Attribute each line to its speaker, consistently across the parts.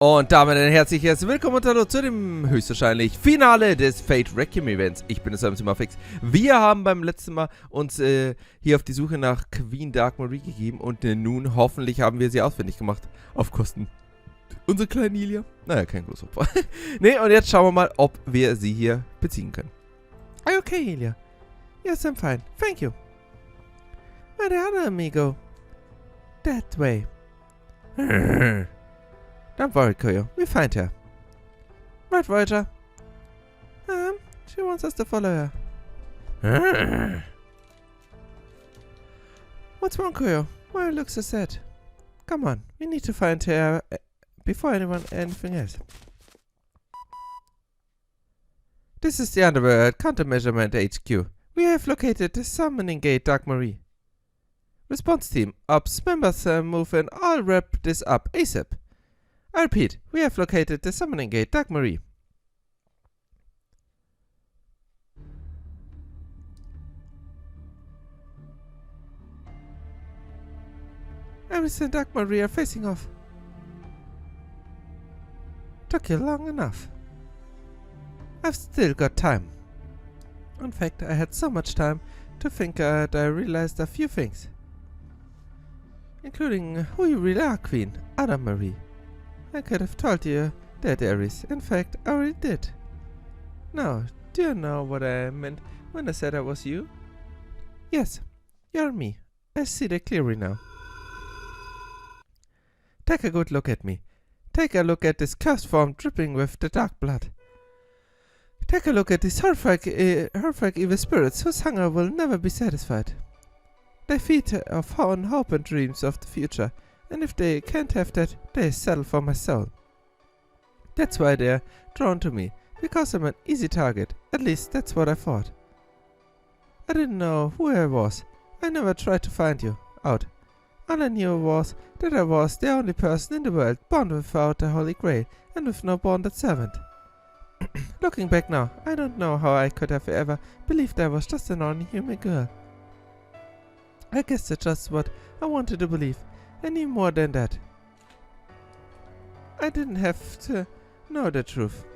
Speaker 1: Und damit ein herzliches Willkommen und Hallo zu dem höchstwahrscheinlich Finale des Fate Requiem Events. Ich bin es Fix. Wir haben beim letzten Mal uns hier auf die Suche nach Queen Dark Marie gegeben und nun hoffentlich haben wir sie ausfindig gemacht. Auf Kosten unserer kleinen Ilia. Naja, kein Großopfer. Ne, und jetzt schauen wir mal, ob wir sie hier beziehen können. Are you okay, Ilia? Yes, I'm fine. Thank you. Where the other amigo? That way. Don't worry, Koyo. We'll find her. Right, Voyager. She wants us to follow her. What's wrong, Koyo? Why you look so sad? Come on, we need to find her before anything else. This is the Underworld Countermeasurement HQ. We have located the summoning gate, Dark Marie. Response team, Ops members move and all wrap this up ASAP. I repeat, we have located the summoning gate, Dark Marie. Iris and Dark Marie are facing off. Took you long enough. I've still got time. In fact, I had so much time to think that I realized a few things. Including who you really are, Queen, Ada Marie. I could have told you that, Iris. In fact, I already did. Now, do you know what I meant when I said I was you? Yes, you're me. I see that clearly now. Take a good look at me. Take a look at this cursed form dripping with the dark blood. Take a look at these horrific evil spirits whose hunger will never be satisfied. They feed on hope and dreams of the future. And if they can't have that, they settle for my soul. That's why they're drawn to me, because I'm an easy target. At least that's what I thought. I didn't know who I was. I never tried to find you out. All I knew was that I was the only person in the world born without the Holy Grail and with no bonded servant. Looking back now, I don't know how I could have ever believed I was just an ordinary human girl. I guess that's just what I wanted to believe. Any more than that. I didn't have to know the truth.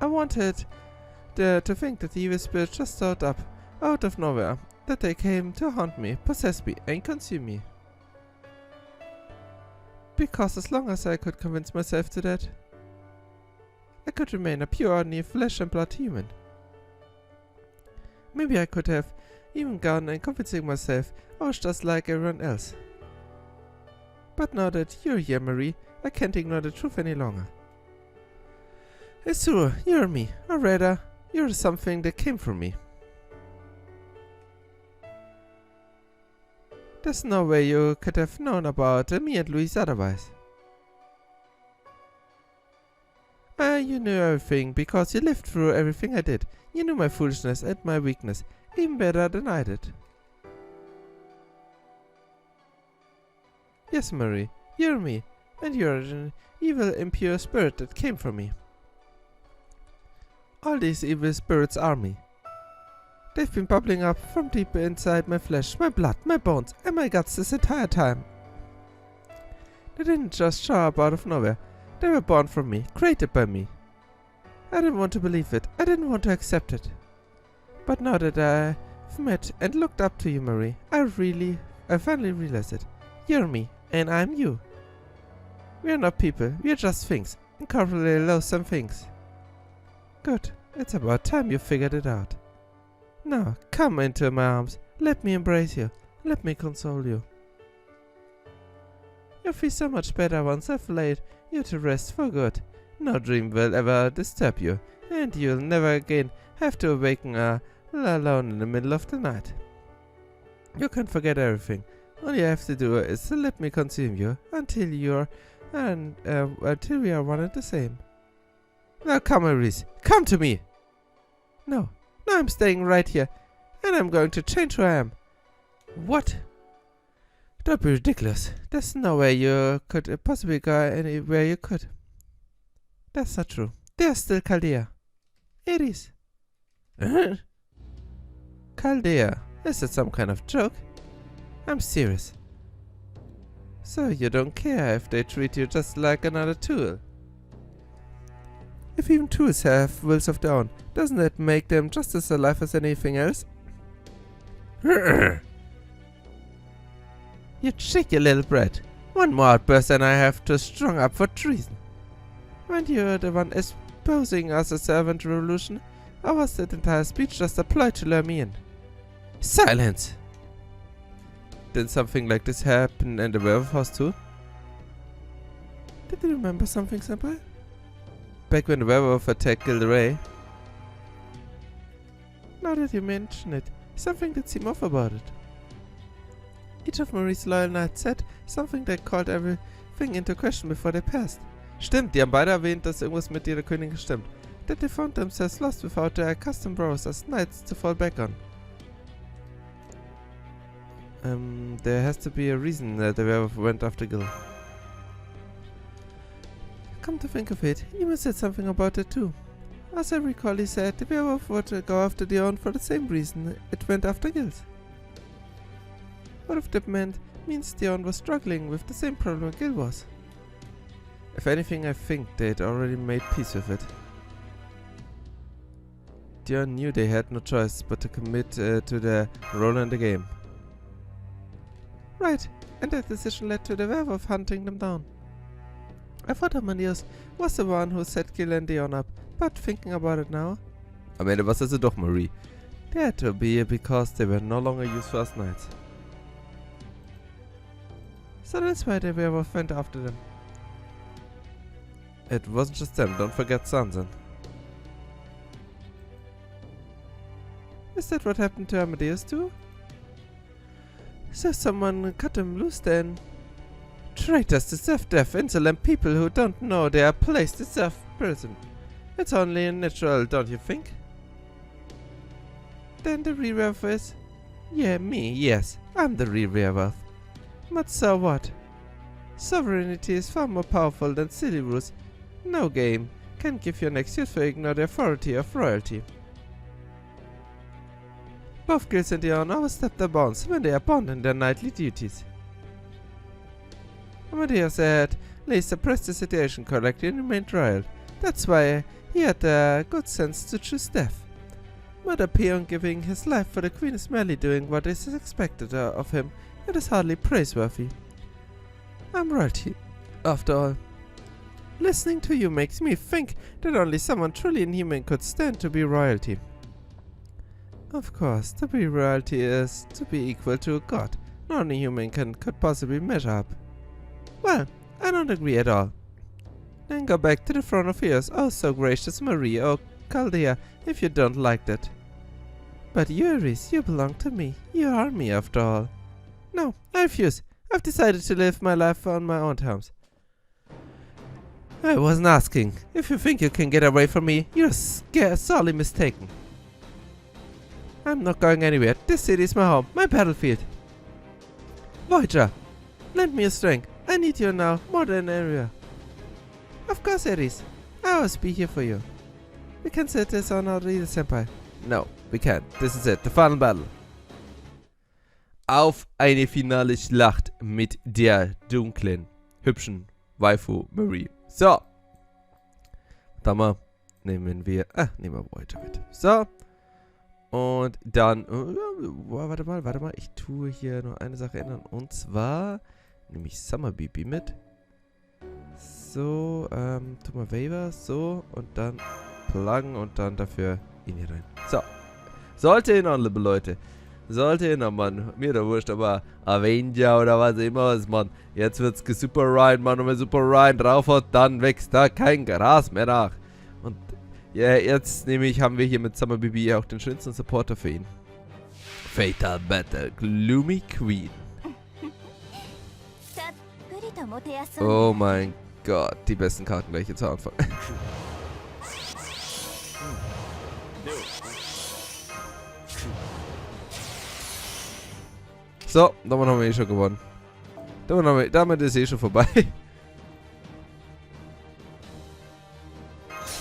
Speaker 1: I wanted to think that the evil spirit just showed up out of nowhere, that they came to haunt me, possess me, and consume me. Because as long as I could convince myself to that, I could remain a pure, ordinary flesh and blood human. Maybe I could have even gone and convincing myself I was just like everyone else. But now that you're here, Marie, I can't ignore the truth any longer. It's true, you're me, or rather, you're something that came from me. There's no way you could have known about me and Louise otherwise. You knew everything because you lived through everything I did. You knew my foolishness and my weakness even better than I did. Yes, Marie, you're me, and you're an evil, impure spirit that came from me. All these evil spirits are me. They've been bubbling up from deep inside my flesh, my blood, my bones, and my guts this entire time. They didn't just show up out of nowhere. They were born from me, created by me. I didn't want to believe it. I didn't want to accept it. But now that I've met and looked up to you, Marie, I finally realized it. You're me, and I'm you. We're not people, we're just things, incomparably loathsome things. Good, it's about time you figured it out. Now, come into my arms, let me embrace you, let me console you. You'll feel so much better once I've laid you to rest for good. No dream will ever disturb you, and you'll never again have to awaken alone in the middle of the night. You can forget everything. All you have to do is to let me consume you until we are one and the same. Now come, Iris, come to me! No, I'm staying right here, and I'm going to change who I am. What? Don't be ridiculous. There's no way you could possibly go anywhere you could. That's not true. There's still Chaldea. It is. Chaldea. Is that some kind of joke? I'm serious. So you don't care if they treat you just like another tool. If even tools have wills of their own, doesn't that make them just as alive as anything else? You cheeky little brat. One more outburst and I have to strung up for treason. Weren't you the one espousing us a servant revolution? Or was that entire speech just a ploy to lure me in? Silence! Did something like this happen in the werewolf house too? Did you remember something, Senpai? Back when the werewolf attacked Gilderay? Now that you mention it, something did seem off about it. Each of Marie's loyal knights said something that called everything into question before they passed. Stimmt, die haben beide erwähnt, dass irgendwas mit ihrer Königin gestimmt. That they found themselves lost without their accustomed brows as knights to fall back on. There has to be a reason that the werewolf went after Gil. Come to think of it, Ema said something about it too. As I recall, he said the werewolf would go after Dion for the same reason it went after Gil's. What if that means Dion was struggling with the same problem Gil was? If anything, I think they'd already made peace with it. Dion knew they had no choice but to commit to their role in the game. Right, and that decision led to the werewolf hunting them down. I thought Amadeus was the one who set Gil and Dion up, but thinking about it now... Am Ende war es also doch Marie. They had to be because they were no longer useful as knights. So that's why the werewolf went after them. It wasn't just them, don't forget Sansan. Is that what happened to Amadeus too? So someone cut him loose then? Traitors deserve death, insolent people who don't know their place deserve prison. It's only natural, don't you think? Then the real werewolf is... Yeah, me, yes, I'm the real werewolf. But so what? Sovereignty is far more powerful than silly rules. No game can give you an excuse for ignoring the authority of royalty. Both Gils and Dion overstep their bounds when they abandon their knightly duties. Amadeus had least suppressed the situation correctly and remained royal. That's why he had the good sense to choose death. Mother Peon giving his life for the queen is merely doing what is expected of him. It is hardly praiseworthy. I'm royalty, after all. Listening to you makes me think that only someone truly inhuman could stand to be royalty. Of course, to be royalty is to be equal to a god. No human could possibly measure up. Well, I don't agree at all. Then go back to the throne of yours, oh so gracious Marie or Chaldea, if you don't like that. But you, Ares, you belong to me. You are me after all. No, I refuse. I've decided to live my life on my own terms. I wasn't asking. If you think you can get away from me, you're sorely mistaken. I'm not going anywhere. This city is my home, my battlefield. Voyager, lend me your strength. I need you now, more than ever. Of course, Ares. I always be here for you. We can set this on our leader, Senpai. No, we can't. This is it, the final battle. Auf eine finale Schlacht mit der dunklen, hübschen Waifu Marie. So. Dann nehmen wir Voyager mit. So. Und dann, warte mal, ich tue hier noch eine Sache ändern. Und zwar nehme ich Summer Bibi mit. So, tu mal Waiver, so, und dann pluggen und dann dafür ihn hier rein. So. Sollte hinhauen, liebe Leute. Sollte hinhauen, Mann. Mir da wurscht, aber Avenger oder was immer ist, Mann. Jetzt wird's gesuper rein, Mann. Und wenn super rein drauf hat, dann wächst da kein Gras mehr nach. Und ja, jetzt nämlich haben wir hier mit Summer Bibi auch den schönsten Supporter für ihn. Fatal Battle, Gloomy Queen. Oh mein Gott, die besten Karten gleich zu Anfang. So, damit haben wir eh schon gewonnen. Damit ist eh schon vorbei.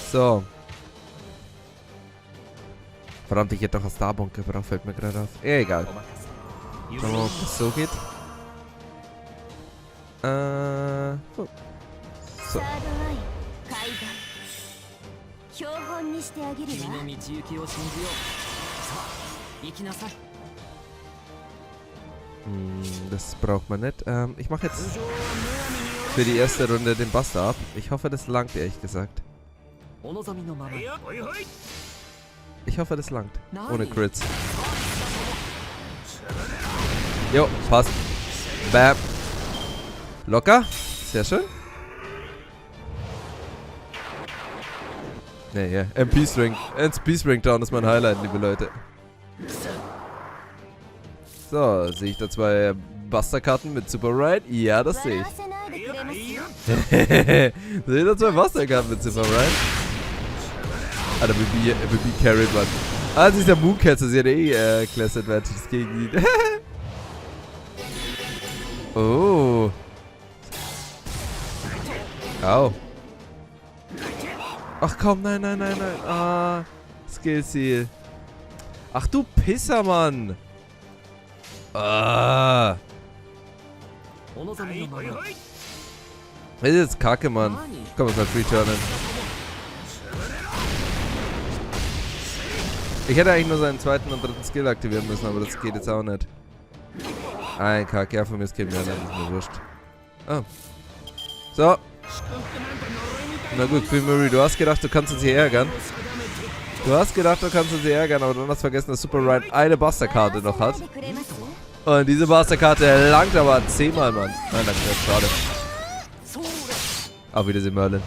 Speaker 1: So. Verdammt, ich hätte doch einen Starbunker gebraucht, fällt mir gerade auf. Egal. Schauen wir mal, ob das so geht. So. Das braucht man nicht. Ich mache jetzt für die erste Runde den Buster ab. Ich hoffe, das langt, ehrlich gesagt. Ich hoffe, das langt. Ohne Crits. Jo, passt. Bam. Locker. Sehr schön. Ne, ja. MP-String. MP-String Down ist mein Highlight, liebe Leute. So, sehe ich da zwei Buster-Karten mit Super Ride? Ja, das sehe ich. Sehe ich da zwei Buster-Karten mit Super Ride? Alter, BB carried man. Ah, sie ist der Mooncatcher, sie hat Class Advantages gegen ihn. Oh. Au. Ach komm, nein, nein, nein, nein. Ah, Skill Seal. Ach du Pisser, Mann. Ah. Das ist jetzt kacke, Mann. Komm, mal Free-Turnen. Ich hätte eigentlich nur seinen zweiten und dritten Skill aktivieren müssen, aber das geht jetzt auch nicht. Ein Kack, ja, von mir ist kein mehr, das ist mir wurscht. Oh. So. Na gut, Queen Marie, du hast gedacht, du kannst uns hier ärgern. Du hast gedacht, du kannst uns hier ärgern, aber dann hast vergessen, dass Super Ride eine Buster-Karte noch hat. Und diese Buster-Karte langt aber 10-mal, Mann. Nein, das ist schade. Auf Wiedersehen, Merlin.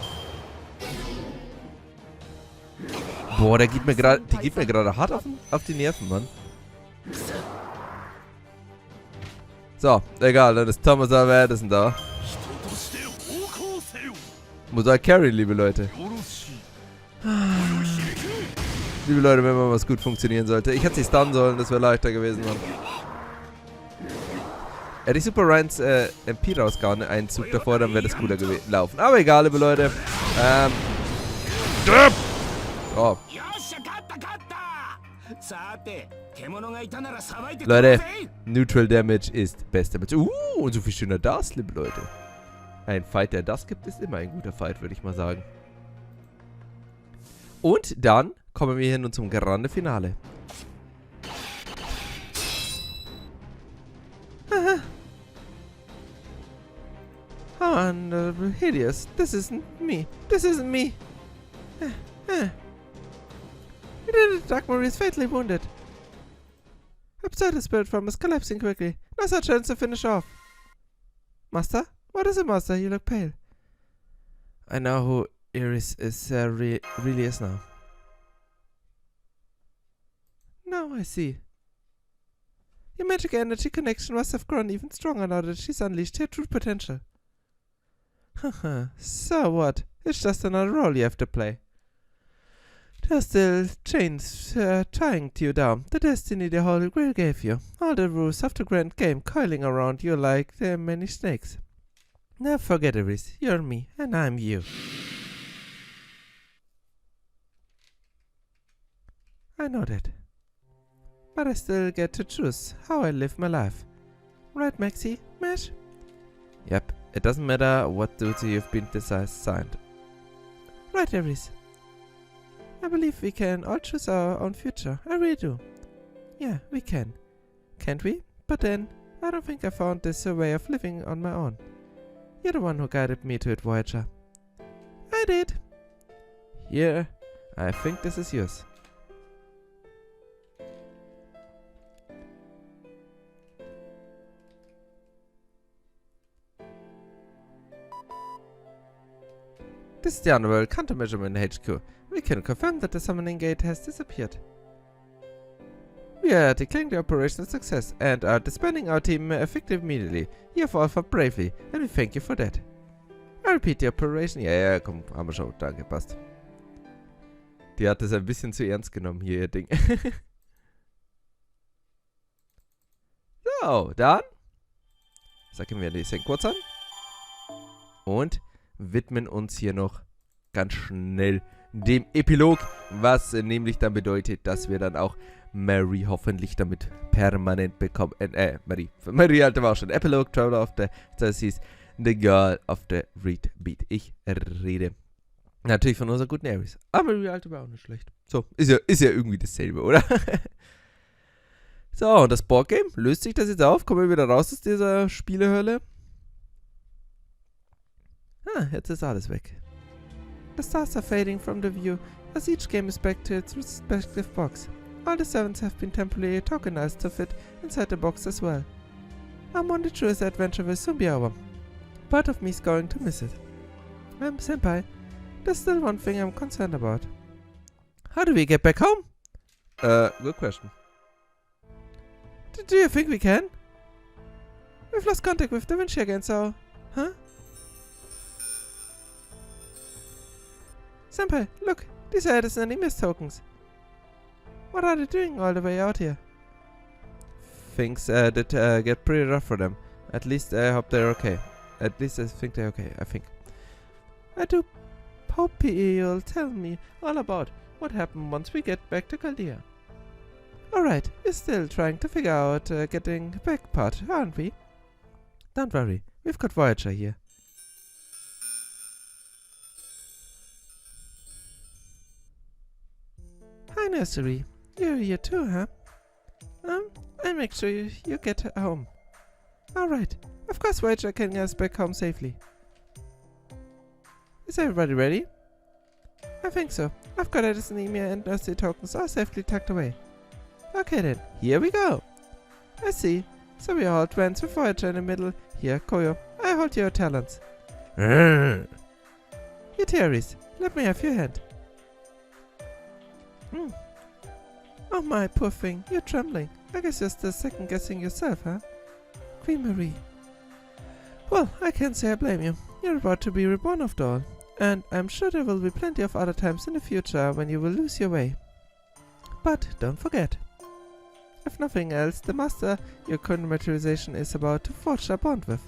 Speaker 1: Boah, die geht mir gerade hart auf die Nerven, Mann. So, egal, dann ist Thomas Alva Edison da. Muss er carry, liebe Leute. Liebe Leute, wenn mal was gut funktionieren sollte. Ich hätte sie stunnen sollen, das wäre leichter gewesen, Mann. Hätte ich Super Ryans MP rausgehauen, einen Zug davor, dann wäre das cooler gelaufen. Aber egal, liebe Leute. Oh. Leute, Neutral Damage ist bester Damage. Und so viel schöner das, liebe Leute. Ein Fight, der das gibt, ist immer ein guter Fight, würde ich mal sagen. Und dann kommen wir hier nun zum Grande Finale. Honorable Hideous, this isn't me. This isn't me. Dagmar is fatally wounded. Her pseudo spirit form is collapsing quickly. No such chance to finish off. Master? What is it, Master? You look pale. I know who Iris is really is now. Now I see. Your magic energy connection must have grown even stronger now that she's unleashed her true potential. Haha, so what? It's just another role you have to play. There's still chains tying you down. The destiny the Holy Grail gave you. All the rules of the grand game coiling around you like many snakes. Never forget, Iris. You're me, and I'm you. I know that. But I still get to choose how I live my life. Right, Maxie? Mash? Yep. It doesn't matter what duty you've been assigned. Right, Iris. I believe we can all choose our own future. I really do. Yeah, we can. Can't we? But then, I don't think I found this way of living on my own. You're the one who guided me to it, Voyager. I did. Here, I think this is yours. This is the Underworld Countermeasurement HQ. We can confirm that the summoning gate has disappeared. We are declaring the operation a success and are disbanding our team effective immediately. You have all fought bravely and we thank you for that. I repeat the operation. Ja, komm, haben wir schon. Danke, passt. Die hat das ein bisschen zu ernst genommen hier, ihr Ding. So, dann sagen wir die Szene kurz an. Und widmen uns hier noch ganz schnell dem Epilog, was nämlich dann bedeutet, dass wir dann auch Mary hoffentlich damit permanent bekommen. Mary Alter war auch schon Epilog, Traveler of the, das hieß The Girl of the Reed Beat. Ich rede natürlich von unserer guten Ares. Aber die alte war auch nicht schlecht. So, ist ja irgendwie dasselbe, oder? So, und das Boardgame, löst sich das jetzt auf? Kommen wir wieder raus aus dieser Spielehölle? Jetzt ist alles weg. The stars are fading from the view as each game is back to its respective box. All the servants have been temporarily tokenized to fit inside the box as well. I'm on the truest adventure will soon be over. Part of me is going to miss it. Senpai, there's still one thing I'm concerned about. How do we get back home? Good question. Do you think we can? We've lost contact with Da Vinci again, so... Huh? Senpai, look! These are Edison and Emis tokens. What are they doing all the way out here? Things did get pretty rough for them. At least I hope they're okay. At least I think they're okay, I think. I do hope you'll tell me all about what happened once we get back to Chaldea. Alright, we're still trying to figure out getting back part, aren't we? Don't worry, we've got Voyager here. Hi Nursery, you're here too, huh? I'll make sure you get home. Alright, of course Voyager can get us back home safely. Is everybody ready? I think so. I've got Edison, Emia and Nursery tokens all safely tucked away. Okay then, here we go. I see. So we all advance with Voyager in the middle. Here, Koyo, I hold your talons. Here, Ares, let me have your hand. Oh my, poor thing, you're trembling. I guess you're still second guessing yourself, huh? Queen Marie. Well, I can't say I blame you. You're about to be reborn after all. And I'm sure there will be plenty of other times in the future when you will lose your way. But don't forget. If nothing else, the Master your current materialization is about to forge a bond with.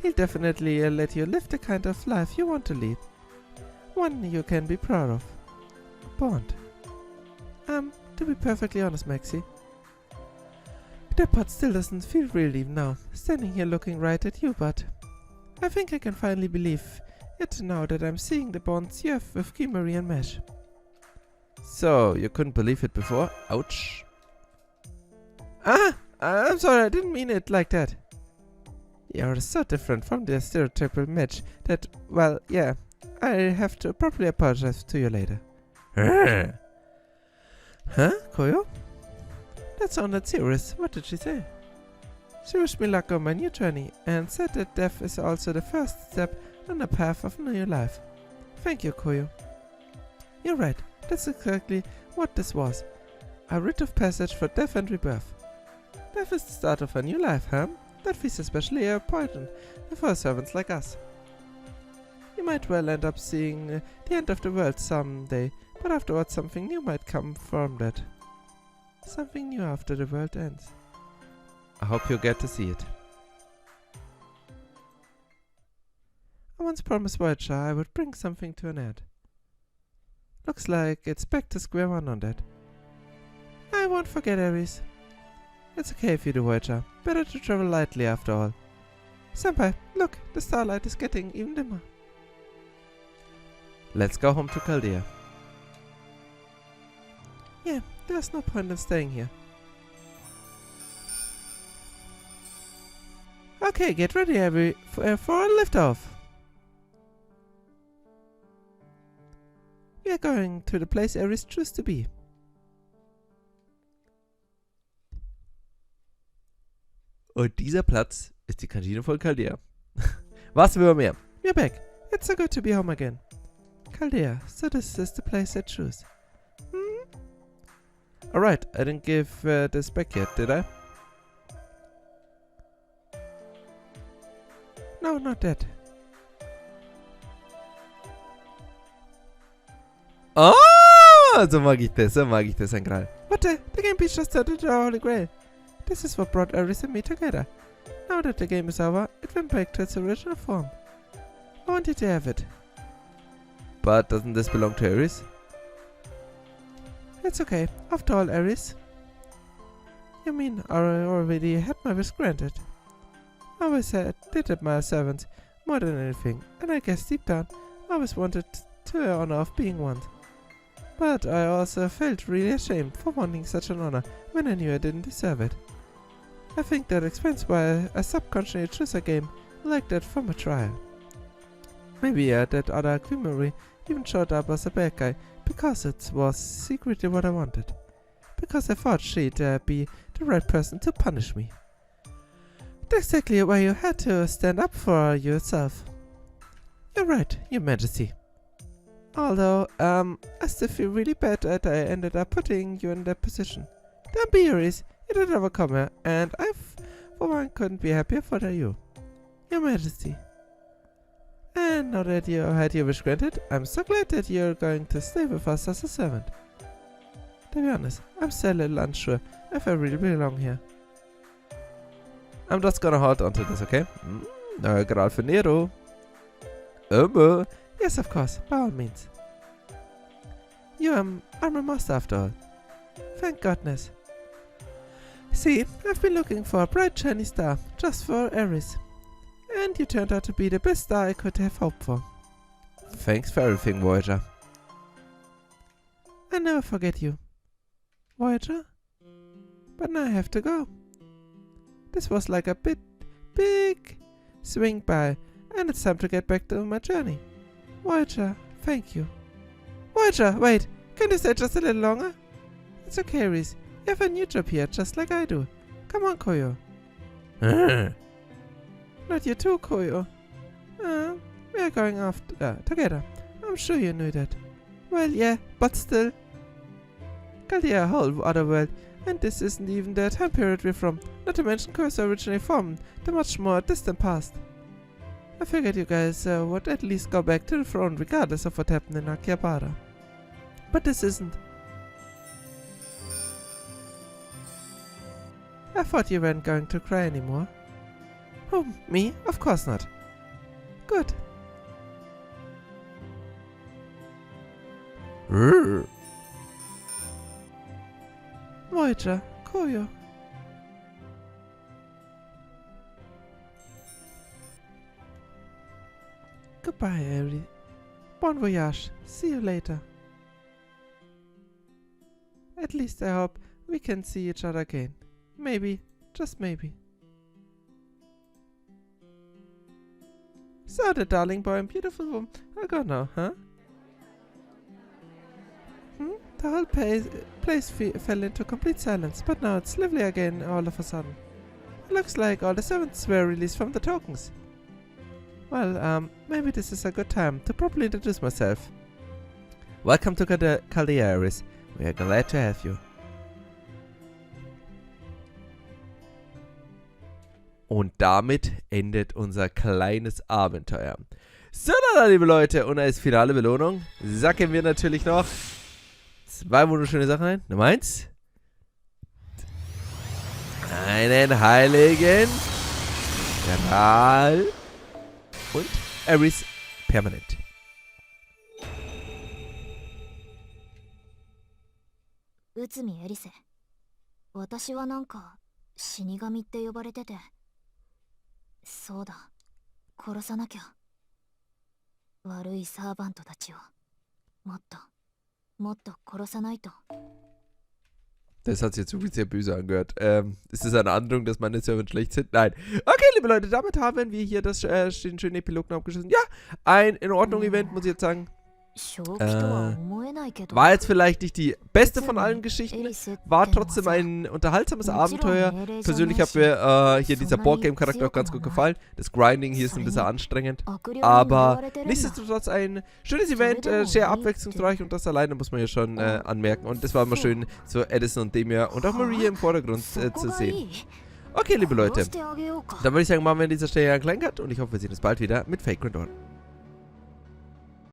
Speaker 1: He'll definitely let you live the kind of life you want to lead. One you can be proud of. Bond. To be perfectly honest, Maxie, that part still doesn't feel real even now, standing here looking right at you, but I think I can finally believe it now that I'm seeing the bonds you have with Kimmery and Mesh. So, you couldn't believe it before? Ouch. I'm sorry, I didn't mean it like that. You're so different from the stereotypical match that, well, yeah, I have to properly apologize to you later. Huh, Koyo? That sounded serious. What did she say? She wished me luck on my new journey and said that death is also the first step on the path of new life. Thank you, Koyo. You're right, that's exactly what this was. A rite of passage for death and rebirth. Death is the start of a new life, huh? That feels especially important for servants like us. You might well end up seeing the end of the world someday, but afterwards something new might come from that. Something new after the world ends. I hope you get to see it. I once promised Voyager I would bring something to an end. Looks like it's back to square one on that. I won't forget, Ares. It's okay if you do, Voyager. Better to travel lightly after all. Senpai, look, the starlight is getting even dimmer. Let's go home to Chaldea. Yeah, there's no point in staying here. Okay, get ready for a liftoff. We are going to the place Ares chose to be. Und dieser Platz ist die Kantine von Chaldea. Was will man mehr? We're back. It's so good to be home again. Chaldea, so this is the place I choose. Alright, I didn't give this back yet, did I? No, not that. Oh, so mag ich das, ein Krall. What the game piece just turned into a holy grail. This is what brought Ares and me together. Now that the game is over, it went back to its original form. I want you to have it. But doesn't this belong to Ares? It's okay. After all, Ares. You mean I already had my wish granted? always hated my servants more than anything, and I guess deep down, I always wanted the honor of being one. But I also felt really ashamed for wanting such an honor when I knew I didn't deserve it. I think that explains why I subconsciously chose a game like that for my trial. Maybe that other Quimmery even showed up as a bad guy because it was secretly what I wanted. Because I thought she'd be the right person to punish me. That's exactly why you had to stand up for yourself. You're right, Your Majesty. Although, I still feel really bad that I ended up putting you in that position. Don't be worried, you did overcome her, and I, for one, couldn't be happier for you. Your Majesty. And now that you had your wish granted, I'm so glad that you're going to stay with us as a servant. To be honest, I'm still a little unsure if I really belong here. I'm just gonna hold on to this, okay? Gerade für Nero. Yes, of course, by all means. You are my master after all. Thank goodness. See, I've been looking for a bright shiny star, just for Ares. And you turned out to be the best star I could have hoped for. Thanks for everything, Voyager. I never forget you, Voyager. But now I have to go. This was like a big swing by, and it's time to get back to my journey. Voyager, thank you. Voyager, wait, can you stay just a little longer? It's okay, Reese. You have a new job here, just like I do. Come on, Koyo. Not you too, Koyo. We are going off together. I'm sure you knew that. Well, yeah, but still. Chaldea, a whole other world, and this isn't even the time period we're from, not to mention curse originally from the much more distant past. I figured you guys would at least go back to the throne regardless of what happened in Akihabara. But this isn't. I thought you weren't going to cry anymore. Who, me? Of course not. Good. Voyager, Koyo. Goodbye, Aries. Bon voyage. See you later. At least I hope we can see each other again. Maybe, just maybe. So the darling boy and beautiful woman are gone now, huh? The whole place fell into complete silence, but now it's lively again all of a sudden. It looks like all the servants were released from the tokens. Well, maybe this is a good time to properly introduce myself. Welcome to Chaldea, Ares. We are glad to have you. Und damit endet unser kleines Abenteuer. So, dann, liebe Leute, und als finale Belohnung sacken wir natürlich noch 2 wunderschöne Sachen ein. Nummer 1. Einen heiligen Gral und Ares permanent.
Speaker 2: Utsumi Elise. 私はなんか死神って呼ばれてて。そうだ。殺さなきゃ。悪いサーバントたちをもっと殺さないと。
Speaker 1: Das hat sich jetzt wirklich sehr böse angehört. Ist das eine Andeutung, dass meine Server schlecht sind? Nein. Okay, liebe Leute, damit haben wir hier den schönen Epilog noch abgeschlossen. Ja, ein in Ordnung Event, muss ich jetzt sagen. War jetzt vielleicht nicht die beste von allen Geschichten, war trotzdem ein unterhaltsames Abenteuer. Persönlich hat mir hier dieser Boardgame-Charakter auch ganz gut gefallen. Das Grinding hier ist ein bisschen anstrengend, aber nichtsdestotrotz ein schönes Event, sehr abwechslungsreich und das alleine muss man ja schon anmerken. Und es war immer schön, so Edison und Demi und auch Maria im Vordergrund zu sehen. Okay, liebe Leute, dann würde ich sagen, machen wir an dieser Stelle einen kleinen Cut und ich hoffe, wir sehen uns bald wieder mit Fake Grand Order.